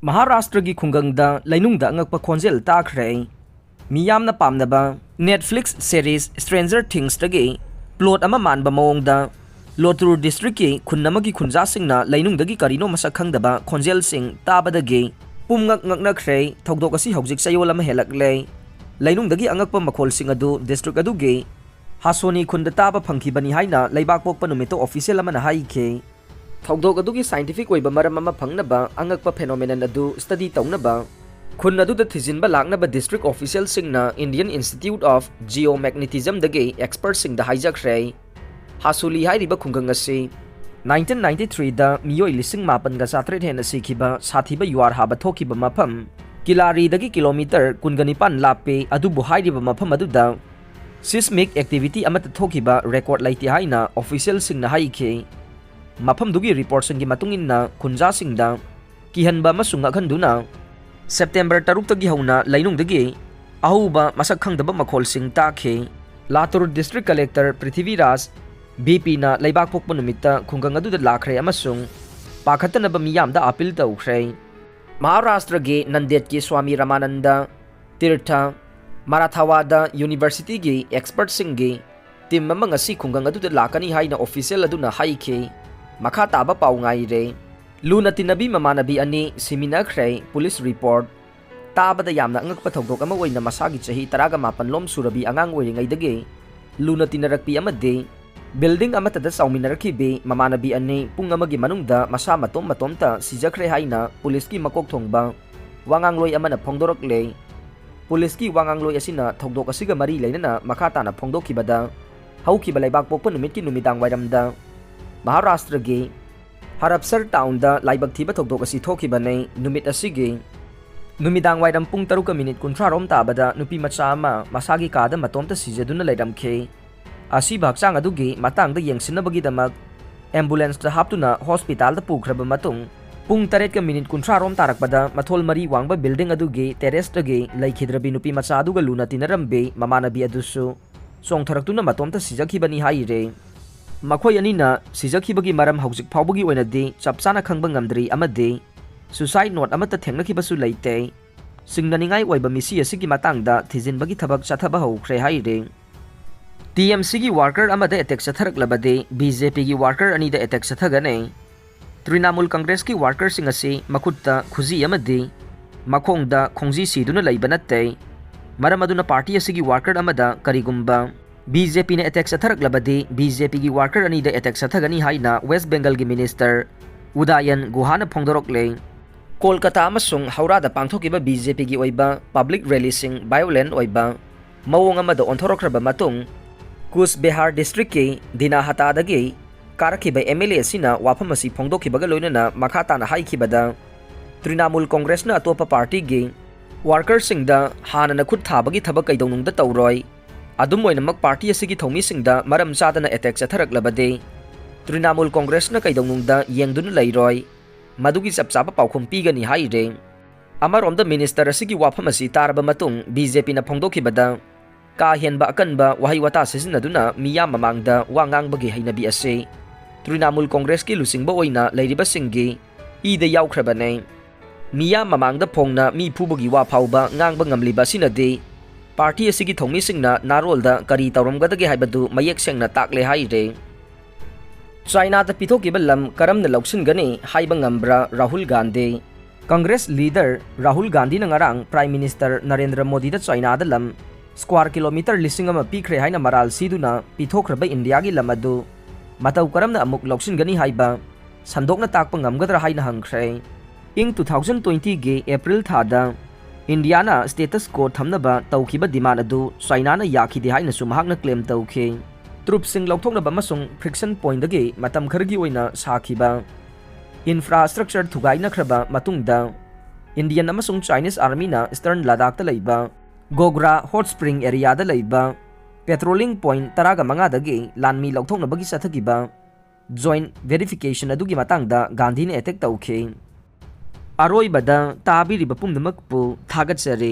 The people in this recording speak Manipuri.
महाराष्ट्र की खुंगंगदा लैनुंगदा अंगकपा खोंजेल ताखरे मियामना पामनबा नेटफ्लिक्स सीरीज स्ट्रेंजर थिंग्स तगे प्लॉट अमा मानबा मओंगदा लोटुर डिस्ट्रिक्ट की खुन्नमगी खुंजासिंगना लैनुंगदगी करिनो मसक खंगदबा खोंजेल सिंग ताबदगे पुमगक ngaknakre thogdok asi hojik sayol ama helakle लैनुंगदगी अंगकपा मखोलसिंग अदु डिस्ट्रिक्ट अदुगे हासोनी खुंद ताबा फंखिबनी हाइना लैबाक पोकपा नुमितो ऑफिशियल अमना हाइखे थौदोक अदुगी साइंटिफिक ओइबा मरम अमा फंगनबा अंगकपा फेनोमेनन अदु स्टडी तौनबा खुन अदुदा थिजिनबा लाकनबा डिस्ट्रिक्ट ऑफिशियल सिंगना इंडियन इंस्टीट्यूट ऑफ जियोमैग्नेटिज्म दगे एक्सपर्ट सिंग द हाइजखरे हासुली हाइरिबा खुंगंग असी 1993 दा मियोय लिसिंग मापन गा सात्रे हेन सिखिबा साथिबा युआर हाबा थोकिबा मफम किलारी दगी किलोमीटर कुनगनिपान लापे अदुबु हाइरिबा मफम अदुदा सिस्मिक एक्टिविटी अमत थोकिबा रेकॉर्ड लाइति हाइना ऑफिशियल सिंग ना हाइखे मफम दुगी रिपोर्ट सिंग की मतुंगिन्ना खुंजा सिंगदा किहनबा मसुंग अखंदुना सेप्टेम्बर 6 तगी हौना लैनुंगदगी अहुबा मसक खंगदबा मखोल सिंग ताखे Latur district collector Prithviraj BP ना लैबाक पोकपा नुमित्ता खुंगंग अदुदा लाखरे अमसुंग पाखतनबा मियामदा अपील तौखरे महाराष्ट्र के नंदेद के स्वामी रामानंद तीर्थ मराठावादा यूनिवर्सिटी की एक्सपर्ट सिंगी टीम अमंग असि खुंगंग अदुदा लाकनी हाइना ऑफिशियल अदुना हाइखे मखा ताबा पाउ ngaire लुना तिनबी ममानबी अनि सिमिनाखरे पुलिस रिपोर्ट ताबदा यामना अंगकपा थौदोक अमा ओइना मसागी चही 18 लोम सुरबी अंगांग ओइरिङैदगे लुना तिनरकपी अमदे बिल्डिंग अमतदा साउमिनरखिबे ममानबी अनि पुंग अमगी मनुंगदा मसा मतोम मतोमता सिजखरे हाइना पुलिस की मकोक थोंगबा वांगांगलोय अमना फोंदोरकले पुलिस की वांगांगलोय असिना थौदोक असिगा मरी लेनना मखा ताना फोंदोखिबदा हौखिबा लैबाक पोकपा नुमित की नुमिदांग वाइरमदा महाराष्ट्र के हरपसर टाउन दा लाइबक थीबा थौदोक असि थोखिबने नुमित असिगे नुमिदांग वाइरम पुंग 3:30 रोम ताबदा नुपी मचा अमा मसागी कादा मतोमता सिजदुना लैरमखे असि भागचांग अदुगी मतंगदा येंगसिनबगीदमक एम्बुलेंस दा हापतुना हॉस्पिटल दा पुखरबा मतुंग पुंग 3:30 रोम तारकपदा मथोल मरी वांगबा बिल्डिंग अदुगी टेरेस दगे लैखिद्रबी नुपी मचा अदुगा लुना तिनरमबे ममानबी अदुसु सोंगथरक्तुना मतोमता सिजखिबनी हाइरे मखोय अनिना सिजखिबगी मरम हौजिक फावबगी ओइनदि चपचाना खंगबा ngamdri amade सुसाइड नोट अमता थेंगनखिबसु लैते सिंगननिंगाई ओइबा मिसी असिगी मतंगदा थिजिनबगी थबक चथबा हौख्रे हाइरे टीएमसी की वर्कर अमदे अटैक चथरकलबदे बीजेपी की वर्कर अनिदा अटैक चथगने तृणमूल कांग्रेस की वर्कर सिंग असि मखुत्ता खुजी अमदे मखोंगदा खोंजी सिदुना लैबा नत्ते मरम अदुना पार्टी असिगी वर्कर अमदा करिगुंबा बीजेपी ने अटैक चथरकलबदे बीजेपी की वर्कर अनिदा अटैक चथगनी हाइना वेस्ट बंगाल की मिनिस्टर उदयन गुहाना फोंदोरकले कोलकाता अमसुंग हौरादा पांथोकिबा बीजेपी की ओइबा पब्लिक रैली सिंग वायोलेंट ओइबा मवोंग अमदा ओंथोरक्रबा मतुंग कुछ बिहार डिस्ट्रिक्ट के दिनाहतादगे कारखिबा एमएलए सिना वाफम असि फोंदोखिबगा लोइनना मखाताना हाइखिबदा तृणमूल कांग्रेसना अतोपा पार्टी के वर्कर सिंगदा हानना खुद थाबगी थबक कैदौनुंगदा तौरोय अदुम ओइनमक पार्टी असिगी थौमीसिंगदा मरम चादना अटैक चथरकलबदे तृणमूल कांग्रेसना कैदौनुंगदा येंगदुना लैरोय मदुगी चपचाबा पाउखुम पीगनी हाइरे अमरोमदा मिनिस्टर असिगी वाफम असि तारबा मतुंग बीजेपी ना फोंदोखिबदा का हेनबा अकनबा वहाई वता सिजनदुना मियाम ममांगदा वांगांगबगी हैनबी असे तृणमूल कांग्रेस की लुसिंगबा ओइना लैरिबा सिंगी ईदा याउख्रबने मियाम ममांगदा फोंगना मी फुबगी वा फाउबा ngang ngamliba sinade पार्टी असिगी थौमीसिंगना नारोलदा करी तौरमगदगे हाइबदु मयेक सेंगना ताकले हाइरे चाइना दा पिथोकिबा लम करमना लौसिनगने हाइबा ngambra राहुल गांधी कांग्रेस लीडर राहुल गांधी नंगारांग प्राइम मिनिस्टर नरेंद्र मोदी दा चाइना दा लम स्क्वायर किलोमीटर लिसिंग अमा पीखरे हाइना मराल सिदुना पिथोख्रबा इंडिया की लमदु मतौ करमना अमुक लौसिनगनी हाइबा संदोकना ताकपा ngamgadra हाइना हंगख्रे इंग 2020 गे अप्रैल थादा इंडियाना स्टेटस को थमनबा तौखिबा डिमांड अदु चाइनाना याखिदे हाइना सुमहाकना क्लेम तौखे ट्रुपसिंग लौथोकनबा अमसुंग फ्रिक्शन पॉइंट दगे मतम खरगी ओइना साखिबा इंफ्रास्ट्रक्चर थुगाइनख्रबा मतुंगदा इंडियन अमसुंग चाइनीज आर्मीना ईस्टर्न लद्दाख दा लैबा गोग्रा हॉट स्प्रिंग एरिया दा लैबा पेट्रोलिंग पॉइंट 15 दगे लानमी लौथोकनबगी चथगिबा जॉइंट वेरिफिकेशन अदुगी मतंगदा गांधी ने अटैक तौखे अरोइबदा ताबिरिबा पुमनमकपु थागतसरे।